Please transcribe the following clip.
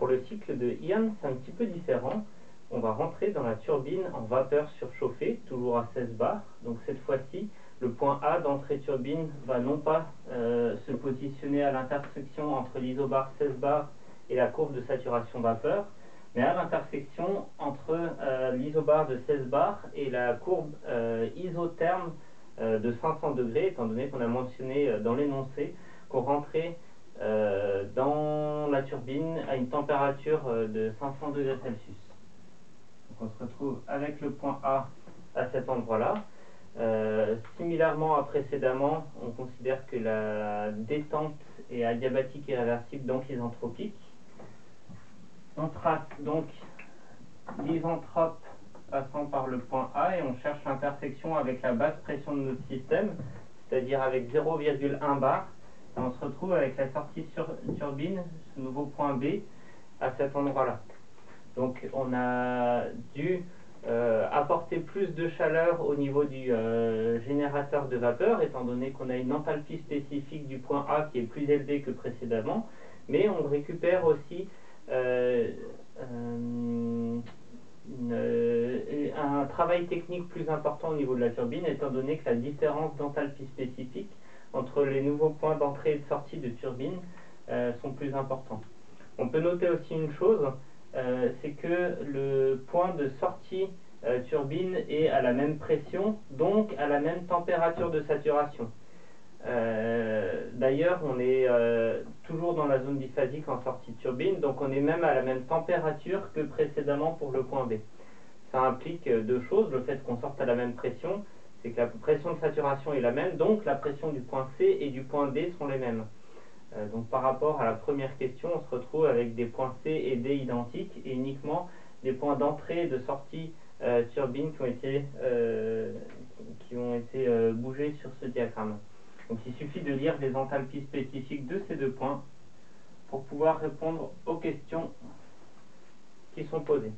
pour le cycle de Hirn, c'est un petit peu différent. On va rentrer dans la turbine en vapeur surchauffée, toujours à 16 bars. Donc cette fois-ci, le point A d'entrée turbine va non pas se positionner à l'intersection entre l'isobar 16 bars et la courbe de saturation vapeur, mais à l'intersection entre l'isobar de 16 bars et la courbe isotherme de 500 degrés, étant donné qu'on a mentionné dans l'énoncé qu'on rentrait dans la turbine à une température de 500 degrés Celsius. Donc on se retrouve avec le point A à cet endroit-là. Similairement à précédemment, on considère que la détente est adiabatique irréversible, donc isentropique. On trace donc l'isentrope passant par le point A et on cherche l'intersection avec la basse pression de notre système, c'est-à-dire avec 0,1 bar. Et on se retrouve avec la sortie sur turbine, ce nouveau point B, à cet endroit-là. Donc on a dû apporter plus de chaleur au niveau du générateur de vapeur, étant donné qu'on a une enthalpie spécifique du point A qui est plus élevée que précédemment, mais on récupère aussi un travail technique plus important au niveau de la turbine, étant donné que la différence d'enthalpie spécifique entre les nouveaux points d'entrée et de sortie de turbine sont plus importants. On peut noter aussi une chose, c'est que le point de sortie turbine est à la même pression, donc à la même température de saturation. D'ailleurs, on est toujours dans la zone biphasique en sortie de turbine, donc on est même à la même température que précédemment pour le point B. Ça implique deux choses. Le fait qu'on sorte à la même pression, c'est que la pression de saturation est la même, donc la pression du point C et du point D sont les mêmes. Donc par rapport à la première question, on se retrouve avec des points C et D identiques et uniquement des points d'entrée et de sortie turbine qui ont été bougés sur ce diagramme. Donc il suffit de lire les enthalpies spécifiques de ces deux points pour pouvoir répondre aux questions qui sont posées.